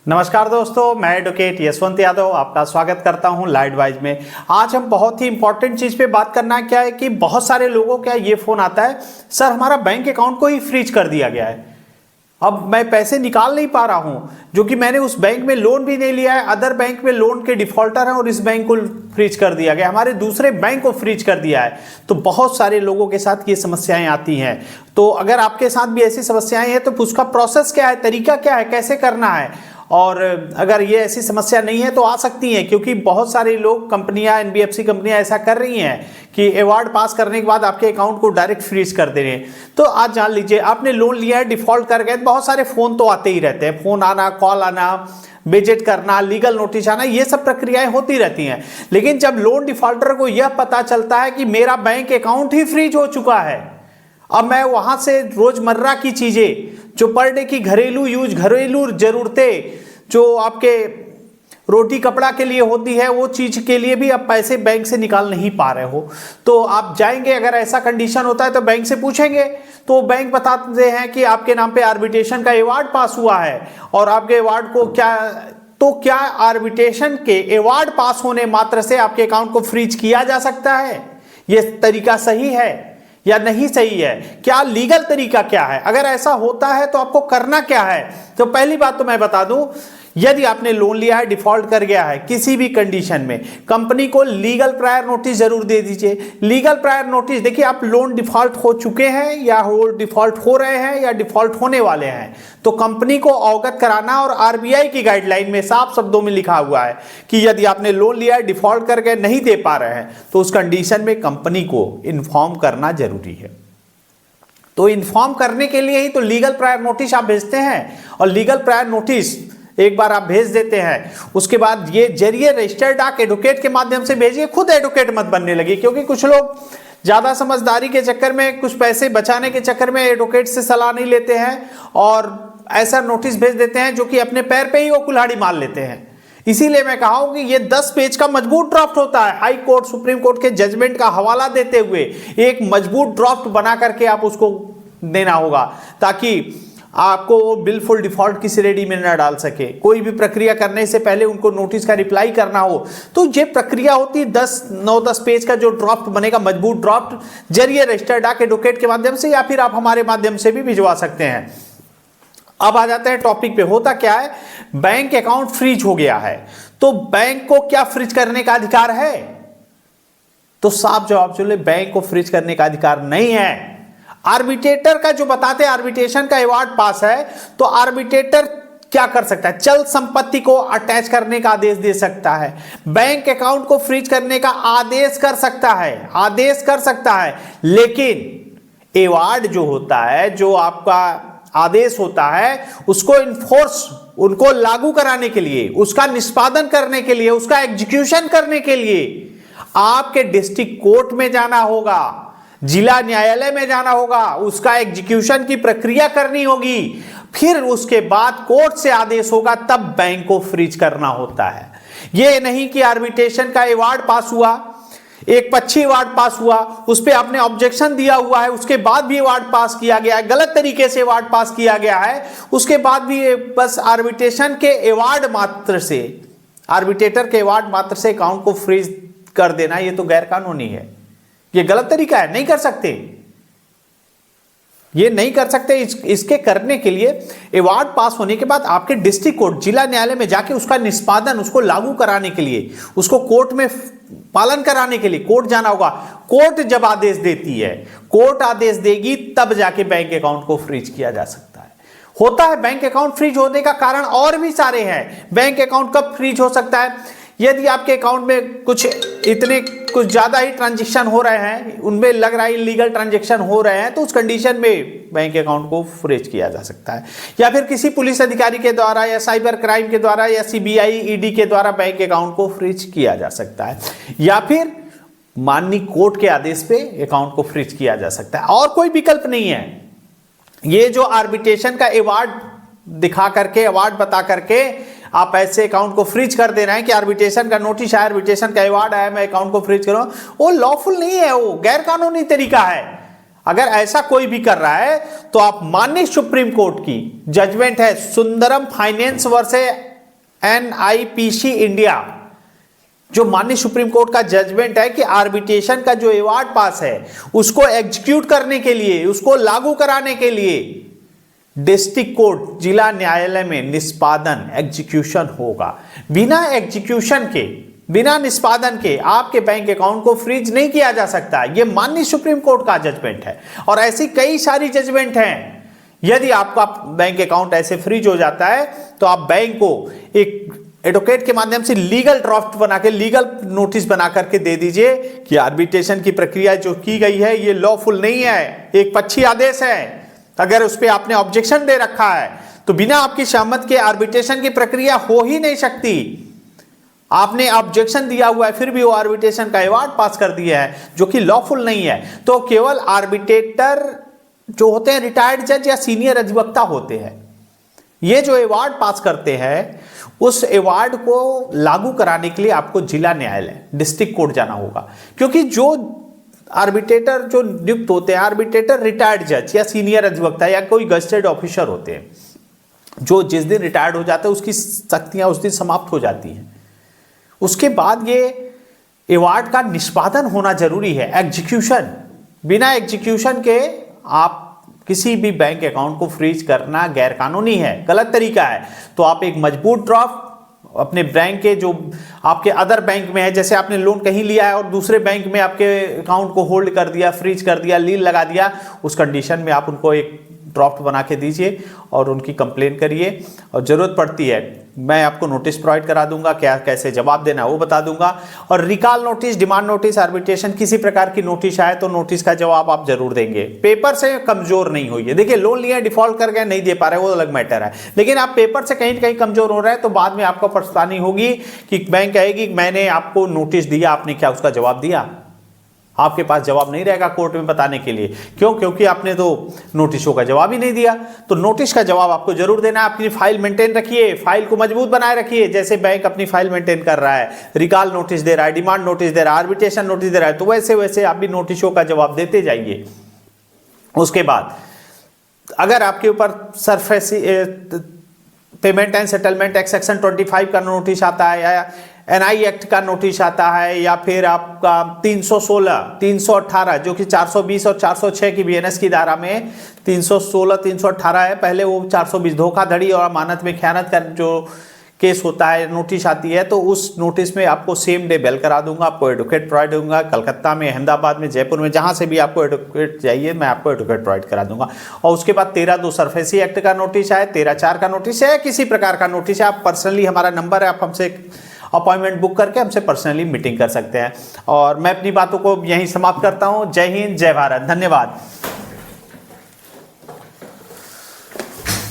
नमस्कार दोस्तों, मैं एडवोकेट यशवंत यादव आपका स्वागत करता हूं लाइटवाइज में। आज हम बहुत ही इंपॉर्टेंट चीज़ पे बात करना क्या है कि बहुत सारे लोगों का ये फ़ोन आता है, सर हमारा बैंक अकाउंट को ही फ्रीज कर दिया गया है, अब मैं पैसे निकाल नहीं पा रहा हूं, जो कि मैंने उस बैंक में लोन भी नहीं लिया है, अदर बैंक में लोन के डिफॉल्टर हैं और इस बैंक को फ्रीज कर दिया गया, हमारे दूसरे बैंक को फ्रीज कर दिया है। तो बहुत सारे लोगों के साथ ये समस्याएं आती हैं। तो अगर आपके साथ भी ऐसी समस्याएं हैं तो उसका प्रोसेस क्या है, तरीका क्या है, कैसे करना है, और अगर ये ऐसी समस्या नहीं है तो आ सकती है, क्योंकि बहुत सारे लोग, कंपनियां, एनबीएफसी कंपनियां ऐसा कर रही हैं कि अवार्ड पास करने के बाद आपके अकाउंट को डायरेक्ट फ्रीज कर दे रहे हैं। तो आज जान लीजिए, आपने लोन लिया है, डिफॉल्ट कर गए, बहुत सारे फोन तो आते ही रहते हैं, फोन आना, कॉल आना, विजिट करना, लीगल नोटिस आना, ये सब प्रक्रियाएं होती रहती हैं। लेकिन जब लोन डिफॉल्टर को यह पता चलता है कि मेरा बैंक अकाउंट ही फ्रीज हो चुका है, अब मैं वहां से रोजमर्रा की चीजें, जो पर डे की घरेलू जरूरतें, जो आपके रोटी कपड़ा के लिए होती है, वो चीज के लिए भी आप पैसे बैंक से निकाल नहीं पा रहे हो, तो आप जाएंगे, अगर ऐसा कंडीशन होता है तो बैंक से पूछेंगे, तो बैंक बताते हैं कि आपके नाम पे आर्बिट्रेशन का अवार्ड पास हुआ है, और आपके अवार्ड को क्या आर्बिट्रेशन के अवार्ड पास होने मात्र से आपके अकाउंट को फ्रीज किया जा सकता है? यह तरीका सही है या नहीं सही है? क्या लीगल तरीका क्या है? अगर ऐसा होता है तो आपको करना क्या है? तो पहली बात तो मैं बता दूं, यदि आपने लोन लिया है, डिफॉल्ट कर गया है किसी भी कंडीशन में, कंपनी को लीगल प्रायर नोटिस जरूर दे दीजिए। लीगल प्रायर नोटिस, देखिए आप लोन डिफॉल्ट हो चुके हैं या डिफॉल्ट हो रहे हैं या डिफॉल्ट होने वाले हैं, तो कंपनी को अवगत कराना, और आरबीआई की गाइडलाइन में साफ शब्दों में लिखा हुआ है कि यदि आपने लोन लिया है, डिफॉल्ट करके नहीं दे पा रहे हैं, तो उस कंडीशन में कंपनी को इन्फॉर्म करना जरूरी है। तो इन्फॉर्म करने के लिए ही तो लीगल प्रायर नोटिस आप भेजते हैं, और लीगल प्रायर नोटिस एक बार आप भेज देते हैं, उसके बाद ये जरिए रजिस्टर्ड डाक एडवोकेट के माध्यम से भेजिए। खुद एडवोकेट मत बनने लगी, क्योंकि कुछ लोग ज्यादा समझदारी के चक्कर में, कुछ पैसे बचाने के चक्कर में एडवोकेट से सलाह नहीं लेते हैं और ऐसा नोटिस भेज देते हैं जो कि अपने पैर पे ही वो कुल्हाड़ी मार लेते हैं। इसीलिए मैं कहा हूं कि ये 10 पेज का मजबूत ड्राफ्ट होता है, हाई कोर्ट, सुप्रीम कोर्ट के जजमेंट का हवाला देते हुए एक मजबूत ड्राफ्ट बना करके आप उसको देना होगा, ताकि आपको वो बिलफुल डिफॉल्ट की श्रेणी में न डाल सके। कोई भी प्रक्रिया करने से पहले उनको नोटिस का रिप्लाई करना हो, तो ये प्रक्रिया होती है 9-10 पेज का जो ड्राफ्ट बनेगा, मजबूत ड्राफ्ट, जरिए रजिस्टर्ड डाक एडवोकेट के माध्यम से, या फिर आप हमारे माध्यम से भी भिजवा सकते हैं। अब आ जाते हैं टॉपिक पे। होता क्या है, बैंक अकाउंट फ्रीज हो गया है, तो बैंक को क्या फ्रीज करने का अधिकार है? तो साफ जवाब चले, बैंक को फ्रीज करने का अधिकार नहीं है। आर्बिट्रेटर का जो बताते हैं, आर्बिट्रेशन का अवार्ड पास है, तो आर्बिट्रेटर क्या कर सकता है? चल संपत्ति को अटैच करने का आदेश दे सकता है, बैंक अकाउंट को फ्रीज करने का आदेश कर सकता है, लेकिन अवार्ड जो होता है, जो आपका आदेश होता है, उसको इन्फोर्स, उनको लागू कराने के लिए, उसका निष्पादन करने के लिए, उसका एग्जीक्यूशन करने के लिए आपके डिस्ट्रिक्ट कोर्ट में जाना होगा, जिला न्यायालय में जाना होगा, उसका एग्जीक्यूशन की प्रक्रिया करनी होगी, फिर उसके बाद कोर्ट से आदेश होगा, तब बैंक को फ्रीज करना होता है। यह नहीं कि आर्बिट्रेशन का अवार्ड पास हुआ, एक पक्षी अवार्ड पास हुआ, उस पर आपने ऑब्जेक्शन दिया हुआ है, उसके बाद भी अवार्ड पास किया गया है, गलत तरीके से अवार्ड पास किया गया है, उसके बाद भी बस आर्बिट्रेशन के अवार्ड मात्र से, आर्बिट्रेटर के अवार्ड मात्र से अकाउंट को फ्रीज कर देना, यह तो गैर कानूनी है, ये गलत तरीका है, नहीं कर सकते, ये नहीं कर सकते। इसके करने के लिए अवार्ड पास होने के बाद आपके डिस्ट्रिक्ट कोर्ट, जिला न्यायालय में जाके उसका निष्पादन, उसको लागू कराने के लिए, उसको कोर्ट में पालन कराने के लिए कोर्ट जाना होगा। कोर्ट जब आदेश देती है, कोर्ट आदेश देगी, तब जाके बैंक अकाउंट को फ्रीज किया जा सकता है। होता है बैंक अकाउंट फ्रीज होने का कारण और भी सारे हैं। बैंक अकाउंट कब फ्रीज हो सकता है? यदि आपके अकाउंट में कुछ ज्यादा ही ट्रांजैक्शन हो रहे हैं, उनमें लग रहा है इलीगल ट्रांजैक्शन हो रहे हैं, तो उस कंडीशन में बैंक अकाउंट को फ्रीज किया जा सकता है। या फिर किसी पुलिस अधिकारी के द्वारा, या साइबर क्राइम के द्वारा, या सीबीआई, ईडी के द्वारा बैंक अकाउंट को फ्रीज किया जा सकता है, या फिर माननीय कोर्ट के आदेश पे अकाउंट को फ्रीज किया जा सकता है। और कोई विकल्प नहीं है। ये जो आर्बिट्रेशन का अवार्ड दिखा करके, अवार्ड बता करके आप ऐसे अकाउंट को फ्रीज कर दे रहे हैं कि आर्बिट्रेशन का नोटिस आया, आर्बिट्रेशन का अवार्ड आया, मैं अकाउंट को फ्रीज करूं, वो लॉफुल नहीं है, वो गैर कानूनी तरीका है। अगर ऐसा कोई भी कर रहा है तो आप माननीय सुप्रीम कोर्ट की जजमेंट है Sundaram finance versus NIPC India, जो माननीय सुप्रीम कोर्ट का जजमेंट है कि आर्बिट्रेशन का जो अवार्ड पास है उसको एग्जीक्यूट करने के लिए, उसको लागू कराने के लिए डिस्ट्रिक्ट कोर्ट, जिला न्यायालय में निष्पादन एग्जीक्यूशन होगा। बिना एग्जीक्यूशन के, बिना निष्पादन के आपके बैंक अकाउंट को फ्रीज नहीं किया जा सकता। यह माननीय सुप्रीम कोर्ट का जजमेंट है और ऐसी कई सारी जजमेंट हैं। यदि आपका बैंक अकाउंट ऐसे फ्रीज हो जाता है तो आप बैंक को एक एडवोकेट के माध्यम से लीगल ड्राफ्ट बना के, लीगल नोटिस बना करके दे दीजिए कि आर्बिट्रेशन की प्रक्रिया जो की गई है ये लॉफुल नहीं है, एक पक्षी आदेश है। अगर उस पर आपने ऑब्जेक्शन दे रखा है तो बिना आपकी सहमति के आर्बिट्रेशन की प्रक्रिया हो ही नहीं सकती। आपने ऑब्जेक्शन दिया हुआ है फिर भी वो आर्बिट्रेशन का अवार्ड पास कर दिया है जो कि लॉफुल नहीं है। तो केवल आर्बिट्रेटर जो होते हैं रिटायर्ड जज या सीनियर अधिवक्ता होते हैं, ये जो अवार्ड पास करते हैं उस अवार्ड को लागू कराने के लिए आपको जिला न्यायालय, डिस्ट्रिक्ट कोर्ट जाना होगा। क्योंकि जो आर्बिट्रेटर जो नियुक्त होते हैं, आर्बिट्रेटर रिटायर्ड जज या सीनियर अधिवक्ता या कोई गजेटेड ऑफिसर होते हैं, जो जिस दिन रिटायर्ड हो जाते हैं उसकी शक्तियां उस दिन समाप्त हो जाती हैं। उसके बाद ये अवार्ड का निष्पादन होना जरूरी है, एग्जीक्यूशन। बिना एग्जीक्यूशन के आप किसी भी बैंक अकाउंट को फ्रीज करना गैरकानूनी है, गलत तरीका है। तो आप एक मजबूत ड्राफ्ट अपने बैंक के जो आपके अदर बैंक में है, जैसे आपने लोन कहीं लिया है और दूसरे बैंक में आपके अकाउंट को होल्ड कर दिया, फ्रीज कर दिया, लीन लगा दिया, उस कंडीशन में आप उनको एक ड्राफ्ट बना के दीजिए और उनकी कंप्लेन करिए। और ज़रूरत पड़ती है मैं आपको नोटिस प्रोवाइड करा दूंगा, क्या कैसे जवाब देना है वो बता दूंगा। और recall notice, demand notice, arbitration, किसी प्रकार की नोटिस आए तो नोटिस का जवाब आप जरूर देंगे। पेपर से कमजोर नहीं होइए। देखिए लोन लिया, डिफॉल्ट कर गए, नहीं दे पा रहे, वो अलग मैटर है, लेकिन आप पेपर से कहीं कहीं कमजोर हो रहे हैं तो बाद में आपको परेशानी होगी कि बैंक कहेगी मैंने आपको नोटिस दिया, आपने क्या उसका जवाब दिया। आपके पास जवाब नहीं रहेगा कोर्ट में बताने के लिए। क्यों? क्योंकि आपने तो नोटिसों का जवाब ही नहीं दिया। तो नोटिस का जवाब आपको जरूर देना है। अपनी फाइल मेंटेन रखिए, फाइल को मजबूत बनाए रखिए, जैसे बैंक अपनी फाइल मेंटेन कर रहा है, रिकॉल नोटिस दे रहा है, डिमांड नोटिस दे रहा है, आर्बिट्रेशन नोटिस दे रहा है, तो वैसे वैसे आप भी नोटिसों का जवाब देते जाइए। उसके बाद अगर आपके ऊपर surface payment and settlement act section 25 का नोटिस आता है या NI एक्ट का नोटिस आता है या फिर आपका 316, 318 जो कि 420 और 406 की BNS की धारा में 316, 318 है, पहले वो 420 धोखाधड़ी और अमानत में खयानत का जो केस होता है, नोटिस आती है, तो उस नोटिस में आपको सेम डे बेल करा दूंगा, आपको एडवोकेट प्रोवाइड दूंगा। कलकत्ता में, अहमदाबाद में, जयपुर में, जहां से भी आपको एडवोकेट चाहिए मैं आपको एडवोकेट प्रोवाइड करा दूंगा। और उसके बाद 13(2) सरफेसी एक्ट का नोटिस है, 13(4) का नोटिस है, किसी प्रकार का नोटिस है, आप पर्सनली, हमारा नंबर है, आप हमसे अपॉइंटमेंट बुक करके हमसे पर्सनली मीटिंग कर सकते हैं। और मैं अपनी बातों को यहीं समाप्त करता हूं। जय हिंद, जय भारत, धन्यवाद।